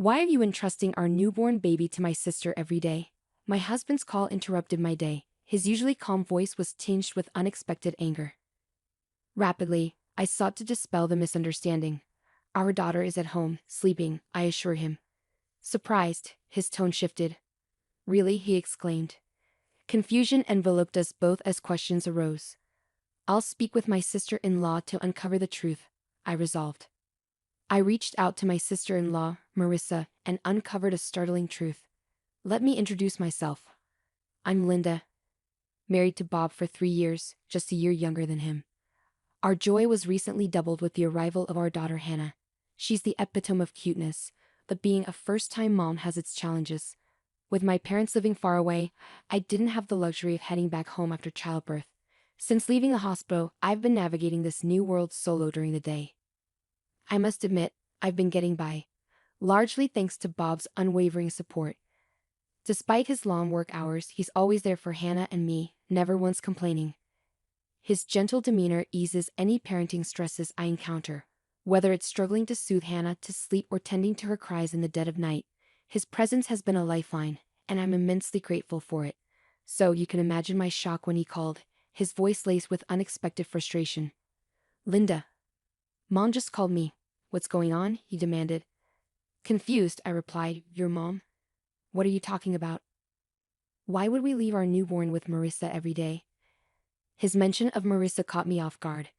Why are you entrusting our newborn baby to my sister every day? My husband's call interrupted my day. His usually calm voice was tinged with unexpected anger. Rapidly, I sought to dispel the misunderstanding. Our daughter is at home, sleeping, I assure him. Surprised, his tone shifted. Really? He exclaimed. Confusion enveloped us both as questions arose. I'll speak with my sister-in-law to uncover the truth, I resolved. I reached out to my sister-in-law, Marissa, and uncovered a startling truth. Let me introduce myself. I'm Linda, married to Bob for 3 years, just a year younger than him. Our joy was recently doubled with the arrival of our daughter Hannah. She's the epitome of cuteness, but being a first-time mom has its challenges. With my parents living far away, I didn't have the luxury of heading back home after childbirth. Since leaving the hospital, I've been navigating this new world solo during the day. I must admit, I've been getting by, largely thanks to Bob's unwavering support. Despite his long work hours, he's always there for Hannah and me, never once complaining. His gentle demeanor eases any parenting stresses I encounter. Whether it's struggling to soothe Hannah to sleep or tending to her cries in the dead of night, his presence has been a lifeline, and I'm immensely grateful for it. So you can imagine my shock when he called, his voice laced with unexpected frustration. Linda. Mom just called me. What's going on? He demanded. Confused, I replied, your mom? What are you talking about? Why would we leave our newborn with Marissa every day? His mention of Marissa caught me off guard.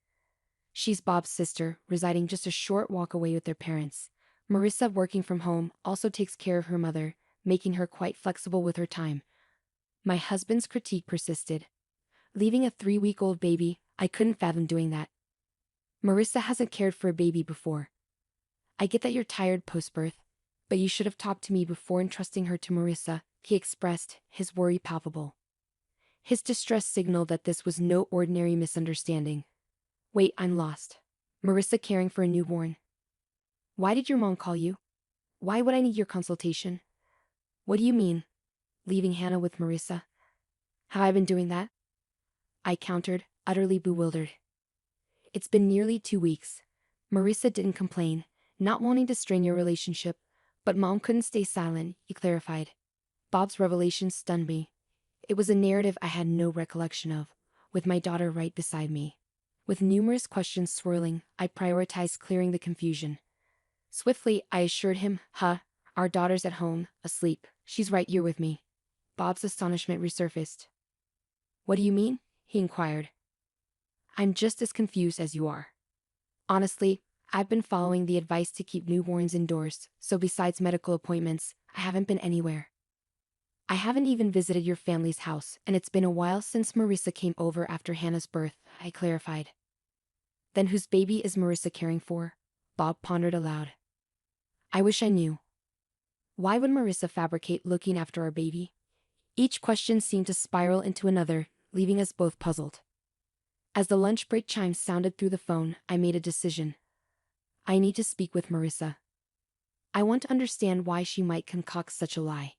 She's Bob's sister, residing just a short walk away with their parents. Marissa, working from home, also takes care of her mother, making her quite flexible with her time. My husband's critique persisted. Leaving a 3-week-old baby, I couldn't fathom doing that. Marissa hasn't cared for a baby before. I get that you're tired post-birth, but you should have talked to me before entrusting her to Marissa, he expressed, his worry palpable. His distress signaled that this was no ordinary misunderstanding. Wait, I'm lost. Marissa caring for a newborn. Why did your mom call you? Why would I need your consultation? What do you mean? Leaving Hannah with Marissa? Have I been doing that? I countered, utterly bewildered. It's been nearly 2 weeks. Marissa didn't complain, not wanting to strain your relationship, but Mom couldn't stay silent, he clarified. Bob's revelation stunned me. It was a narrative I had no recollection of, with my daughter right beside me. With numerous questions swirling, I prioritized clearing the confusion. Swiftly, I assured him, our daughter's at home, asleep. She's right here with me. Bob's astonishment resurfaced. What do you mean? He inquired. I'm just as confused as you are. Honestly, I've been following the advice to keep newborns indoors, so besides medical appointments, I haven't been anywhere. I haven't even visited your family's house, and it's been a while since Marissa came over after Hannah's birth, I clarified. Then whose baby is Marissa caring for? Bob pondered aloud. I wish I knew. Why would Marissa fabricate looking after our baby? Each question seemed to spiral into another, leaving us both puzzled. As the lunch break chimes sounded through the phone, I made a decision. I need to speak with Marissa. I want to understand why she might concoct such a lie.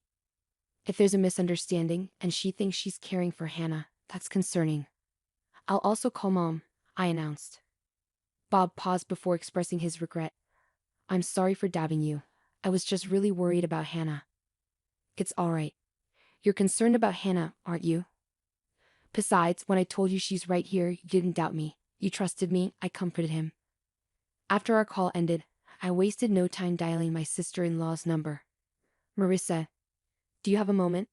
If there's a misunderstanding and she thinks she's caring for Hannah, that's concerning. I'll also call Mom, I announced. Bob paused before expressing his regret. I'm sorry for doubting you. I was just really worried about Hannah. It's all right. You're concerned about Hannah, aren't you? Besides, when I told you she's right here, you didn't doubt me. You trusted me, I comforted him. After our call ended, I wasted no time dialing my sister-in-law's number. Marissa, do you have a moment?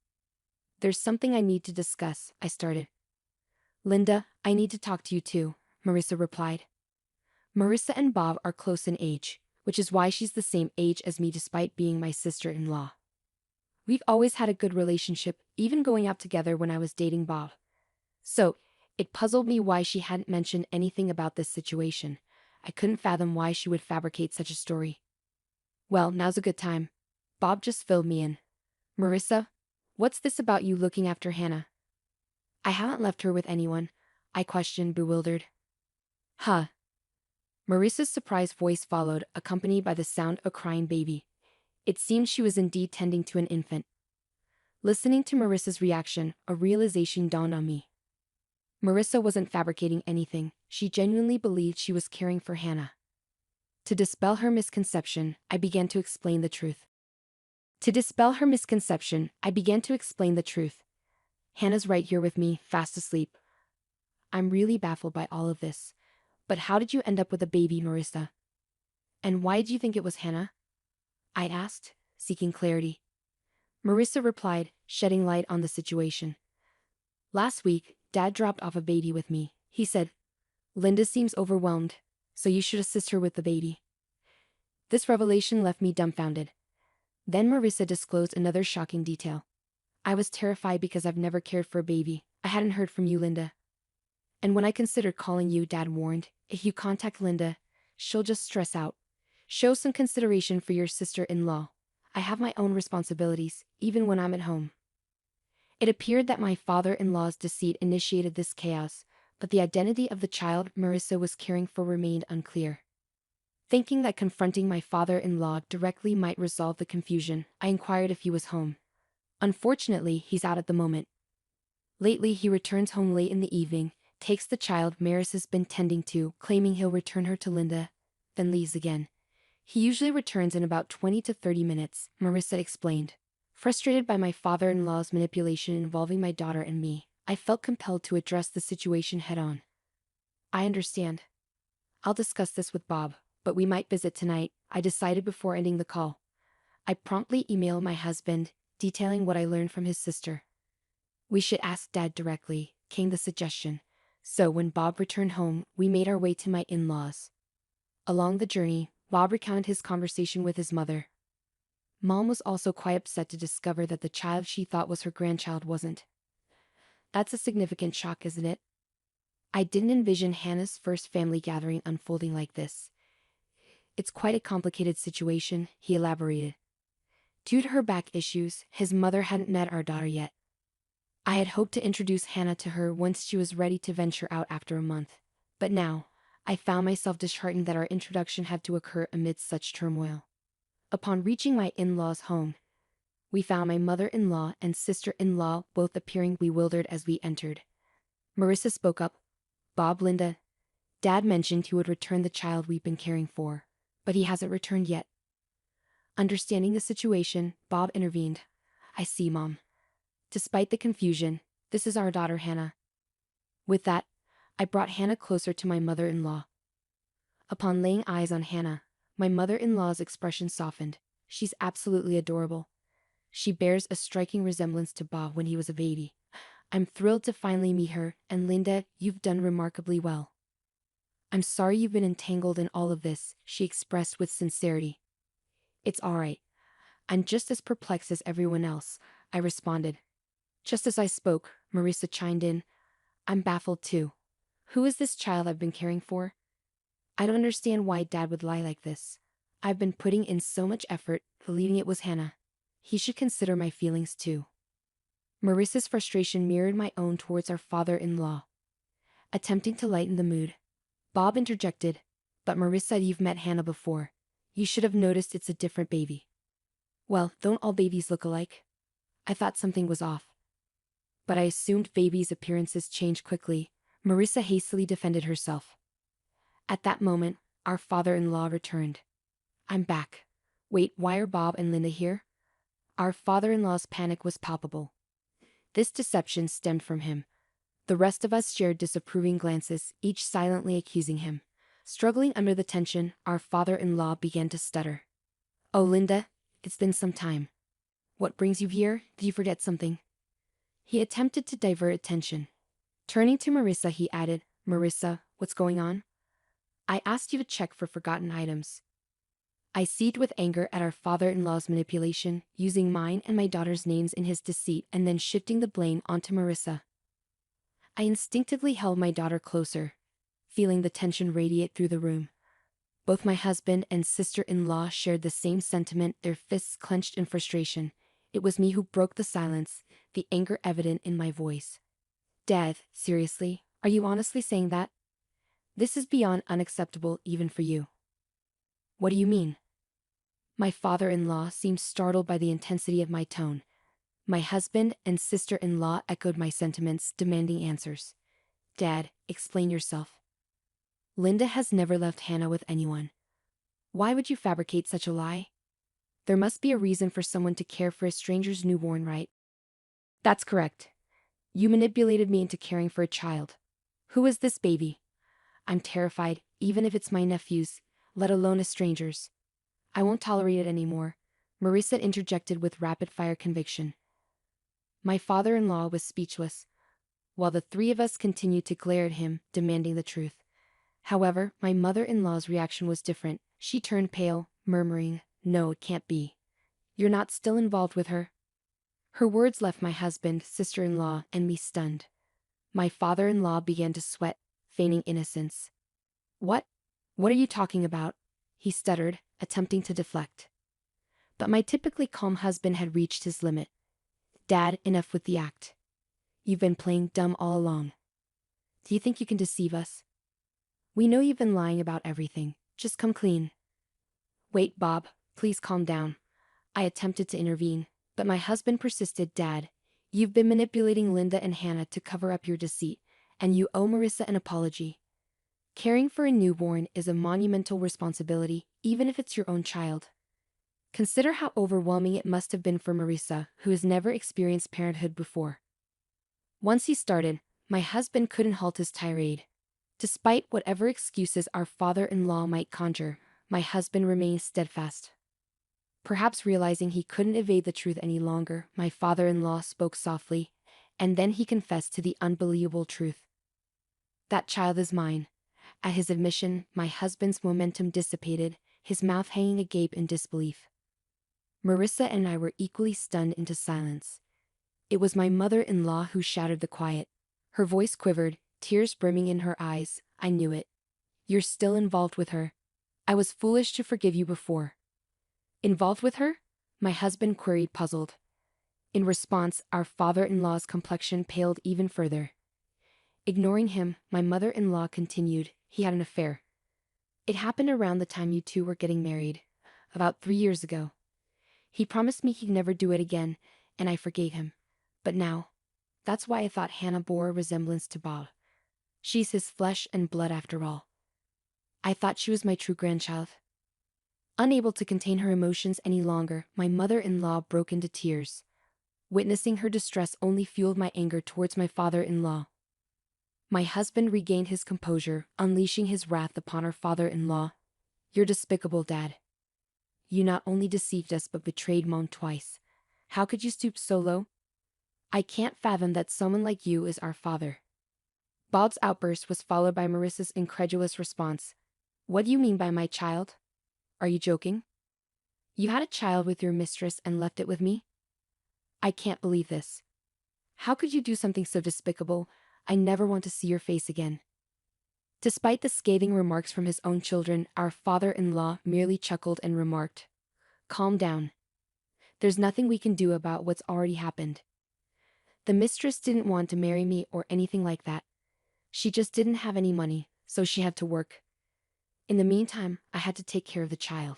There's something I need to discuss, I started. Linda, I need to talk to you too, Marissa replied. Marissa and Bob are close in age, which is why she's the same age as me despite being my sister-in-law. We've always had a good relationship, even going out together when I was dating Bob. So, it puzzled me why she hadn't mentioned anything about this situation. I couldn't fathom why she would fabricate such a story. Well, now's a good time. Bob just filled me in. Marissa, what's this about you looking after Hannah? I haven't left her with anyone, I questioned, bewildered. Marissa's surprised voice followed, accompanied by the sound of a crying baby. It seemed she was indeed tending to an infant. Listening to Marissa's reaction, a realization dawned on me. Marissa wasn't fabricating anything, she genuinely believed she was caring for Hannah. To dispel her misconception, I began to explain the truth. To dispel her misconception, I began to explain the truth. Hannah's right here with me, fast asleep. I'm really baffled by all of this. But how did you end up with a baby, Marissa? And why do you think it was Hannah? I asked, seeking clarity. Marissa replied, shedding light on the situation. Last week, Dad dropped off a baby with me. He said, Linda seems overwhelmed, so you should assist her with the baby. This revelation left me dumbfounded. Then Marissa disclosed another shocking detail. I was terrified because I've never cared for a baby. I hadn't heard from you, Linda. And when I considered calling you, Dad warned, if you contact Linda, she'll just stress out. Show some consideration for your sister-in-law. I have my own responsibilities, even when I'm at home. It appeared that my father-in-law's deceit initiated this chaos, but the identity of the child Marissa was caring for remained unclear. Thinking that confronting my father-in-law directly might resolve the confusion, I inquired if he was home. Unfortunately, he's out at the moment. Lately, he returns home late in the evening, takes the child Marissa's been tending to, claiming he'll return her to Linda, then leaves again. He usually returns in about 20 to 30 minutes, Marissa explained. Frustrated by my father-in-law's manipulation involving my daughter and me, I felt compelled to address the situation head-on. I understand. I'll discuss this with Bob, but we might visit tonight, I decided before ending the call. I promptly emailed my husband, detailing what I learned from his sister. We should ask Dad directly, came the suggestion. So when Bob returned home, we made our way to my in-laws. Along the journey, Bob recounted his conversation with his mother. Mom was also quite upset to discover that the child she thought was her grandchild wasn't. That's a significant shock, isn't it? I didn't envision Hannah's first family gathering unfolding like this. It's quite a complicated situation, he elaborated. Due to her back issues, his mother hadn't met our daughter yet. I had hoped to introduce Hannah to her once she was ready to venture out after a month. But now, I found myself disheartened that our introduction had to occur amidst such turmoil. Upon reaching my in-laws' home, we found my mother-in-law and sister-in-law both appearing bewildered as we entered. Marissa spoke up. Bob, Linda, Dad mentioned he would return the child we've been caring for, but he hasn't returned yet. Understanding the situation, Bob intervened. I see, Mom. Despite the confusion, this is our daughter Hannah. With that, I brought Hannah closer to my mother-in-law. Upon laying eyes on Hannah, my mother-in-law's expression softened. She's absolutely adorable. She bears a striking resemblance to Bob when he was a baby. I'm thrilled to finally meet her, and Linda, you've done remarkably well. I'm sorry you've been entangled in all of this, she expressed with sincerity. It's all right. I'm just as perplexed as everyone else, I responded. Just as I spoke, Marissa chimed in. I'm baffled too. Who is this child I've been caring for? I don't understand why Dad would lie like this. I've been putting in so much effort, believing it was Hannah. He should consider my feelings too. Marissa's frustration mirrored my own towards our father-in-law. Attempting to lighten the mood, Bob interjected, but Marissa, you've met Hannah before. You should have noticed it's a different baby. Well, don't all babies look alike? I thought something was off. But I assumed babies' appearances change quickly. Marissa hastily defended herself. At that moment, our father-in-law returned. I'm back. Wait, why are Bob and Linda here? Our father-in-law's panic was palpable. This deception stemmed from him. The rest of us shared disapproving glances, each silently accusing him. Struggling under the tension, our father-in-law began to stutter. Oh, Linda, it's been some time. What brings you here? Did you forget something? He attempted to divert attention. Turning to Marissa, he added, Marissa, what's going on? I asked you to check for forgotten items. I seethed with anger at our father-in-law's manipulation, using mine and my daughter's names in his deceit and then shifting the blame onto Marissa. I instinctively held my daughter closer, feeling the tension radiate through the room. Both my husband and sister-in-law shared the same sentiment, their fists clenched in frustration. It was me who broke the silence, the anger evident in my voice. Dad, seriously, are you honestly saying that? This is beyond unacceptable even for you. What do you mean? My father-in-law seemed startled by the intensity of my tone. My husband and sister-in-law echoed my sentiments, demanding answers. Dad, explain yourself. Linda has never left Hannah with anyone. Why would you fabricate such a lie? There must be a reason for someone to care for a stranger's newborn, right? That's correct. You manipulated me into caring for a child. Who is this baby? I'm terrified, even if it's my nephew's, let alone a stranger's. I won't tolerate it anymore, Marissa interjected with rapid-fire conviction. My father-in-law was speechless, while the three of us continued to glare at him, demanding the truth. However, my mother-in-law's reaction was different. She turned pale, murmuring, "No, it can't be. You're not still involved with her?" Her words left my husband, sister-in-law, and me stunned. My father-in-law began to sweat, feigning innocence. What? What are you talking about? He stuttered, attempting to deflect. But my typically calm husband had reached his limit. Dad, enough with the act. You've been playing dumb all along. Do you think you can deceive us? We know you've been lying about everything. Just come clean. Wait, Bob, please calm down. I attempted to intervene, but my husband persisted. Dad, you've been manipulating Linda and Hannah to cover up your deceit, and you owe Marissa an apology. Caring for a newborn is a monumental responsibility, even if it's your own child. Consider how overwhelming it must have been for Marissa, who has never experienced parenthood before. Once he started, my husband couldn't halt his tirade. Despite whatever excuses our father-in-law might conjure, my husband remained steadfast. Perhaps realizing he couldn't evade the truth any longer, my father-in-law spoke softly, and then he confessed to the unbelievable truth. That child is mine. At his admission, my husband's momentum dissipated, his mouth hanging agape in disbelief. Marissa and I were equally stunned into silence. It was my mother-in-law who shattered the quiet. Her voice quivered, tears brimming in her eyes. I knew it. You're still involved with her. I was foolish to forgive you before. Involved with her? My husband queried, puzzled. In response, our father-in-law's complexion paled even further. Ignoring him, my mother-in-law continued, he had an affair. It happened around the time you two were getting married, about 3 years ago. He promised me he'd never do it again, and I forgave him. But now, that's why I thought Hannah bore a resemblance to Bob. She's his flesh and blood after all. I thought she was my true grandchild. Unable to contain her emotions any longer, my mother-in-law broke into tears. Witnessing her distress only fueled my anger towards my father-in-law. My husband regained his composure, unleashing his wrath upon our father-in-law. You're despicable, Dad. You not only deceived us but betrayed Mom twice. How could you stoop so low? I can't fathom that someone like you is our father. Bob's outburst was followed by Marissa's incredulous response. What do you mean by my child? Are you joking? You had a child with your mistress and left it with me? I can't believe this. How could you do something so despicable? I never want to see your face again. Despite the scathing remarks from his own children, our father-in-law merely chuckled and remarked, "Calm down. There's nothing we can do about what's already happened. The mistress didn't want to marry me or anything like that. She just didn't have any money, so she had to work. In the meantime, I had to take care of the child."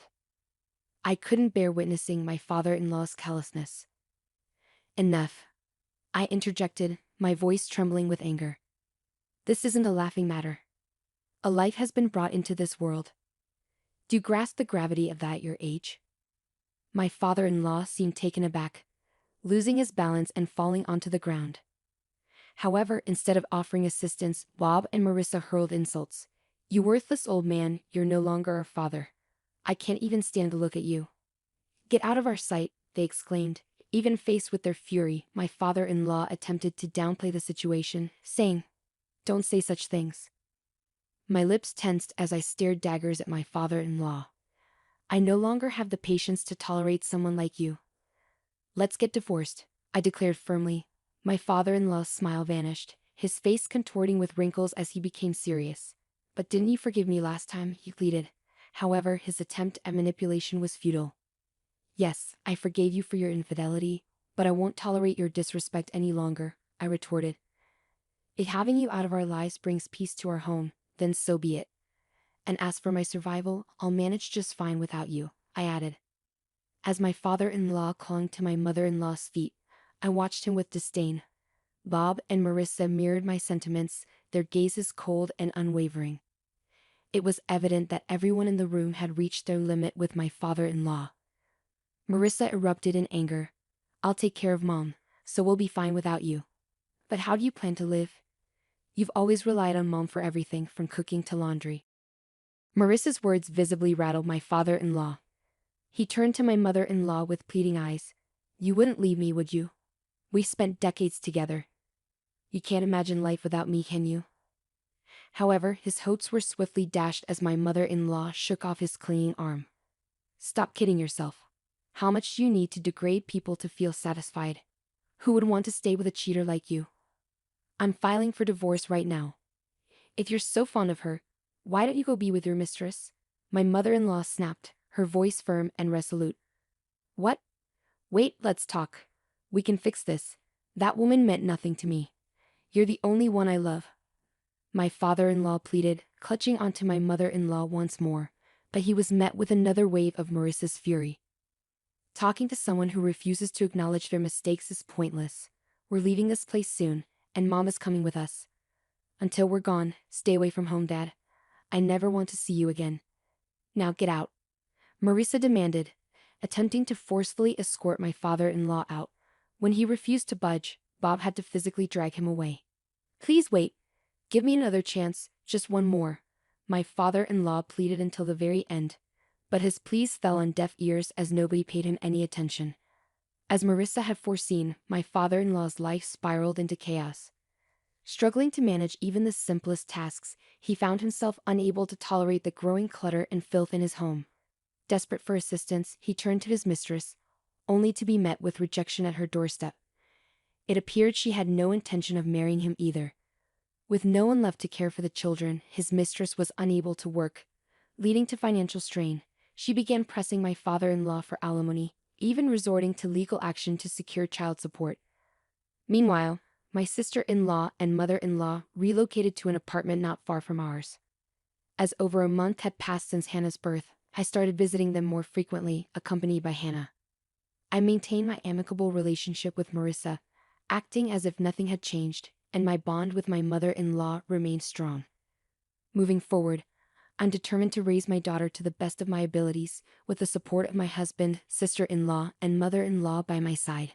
I couldn't bear witnessing my father-in-law's callousness. Enough. I interjected, my voice trembling with anger. This isn't a laughing matter. A life has been brought into this world. Do you grasp the gravity of that at your age? My father-in-law seemed taken aback, losing his balance and falling onto the ground. However, instead of offering assistance, Bob and Marissa hurled insults. You worthless old man, you're no longer our father. I can't even stand to look at you. Get out of our sight, they exclaimed. Even faced with their fury, my father-in-law attempted to downplay the situation, saying, "Don't say such things." My lips tensed as I stared daggers at my father-in-law. I no longer have the patience to tolerate someone like you. Let's get divorced, I declared firmly. My father-in-law's smile vanished, his face contorting with wrinkles as he became serious. But didn't you forgive me last time? He pleaded. However, his attempt at manipulation was futile. Yes, I forgave you for your infidelity, but I won't tolerate your disrespect any longer, I retorted. If having you out of our lives brings peace to our home, then so be it. And as for my survival, I'll manage just fine without you, I added. As my father-in-law clung to my mother-in-law's feet, I watched him with disdain. Bob and Marissa mirrored my sentiments, their gazes cold and unwavering. It was evident that everyone in the room had reached their limit with my father-in-law. Marissa erupted in anger. I'll take care of Mom, so we'll be fine without you. But how do you plan to live? You've always relied on Mom for everything from cooking to laundry. Marissa's words visibly rattled my father-in-law. He turned to my mother-in-law with pleading eyes. You wouldn't leave me, would you? We spent decades together. You can't imagine life without me, can you? However, his hopes were swiftly dashed as my mother-in-law shook off his clinging arm. Stop kidding yourself. How much do you need to degrade people to feel satisfied? Who would want to stay with a cheater like you? I'm filing for divorce right now. If you're so fond of her, why don't you go be with your mistress? My mother-in-law snapped, her voice firm and resolute. What? Wait, let's talk. We can fix this. That woman meant nothing to me. You're the only one I love. My father-in-law pleaded, clutching onto my mother-in-law once more, but he was met with another wave of Marissa's fury. Talking to someone who refuses to acknowledge their mistakes is pointless. We're leaving this place soon, and Mom is coming with us. Until we're gone, stay away from home, Dad. I never want to see you again. Now get out. Marissa demanded, attempting to forcefully escort my father-in-law out. When he refused to budge, Bob had to physically drag him away. Please wait. Give me another chance, just one more. My father-in-law pleaded until the very end, but his pleas fell on deaf ears as nobody paid him any attention. As Marissa had foreseen, my father-in-law's life spiraled into chaos. Struggling to manage even the simplest tasks, he found himself unable to tolerate the growing clutter and filth in his home. Desperate for assistance, he turned to his mistress, only to be met with rejection at her doorstep. It appeared she had no intention of marrying him either. With no one left to care for the children, his mistress was unable to work, leading to financial strain. She began pressing my father-in-law for alimony, even resorting to legal action to secure child support. Meanwhile, my sister-in-law and mother-in-law relocated to an apartment not far from ours. As over a month had passed since Hannah's birth, I started visiting them more frequently, accompanied by Hannah. I maintained my amicable relationship with Marissa, acting as if nothing had changed, and my bond with my mother-in-law remained strong. Moving forward, I'm determined to raise my daughter to the best of my abilities, with the support of my husband, sister-in-law, and mother-in-law by my side.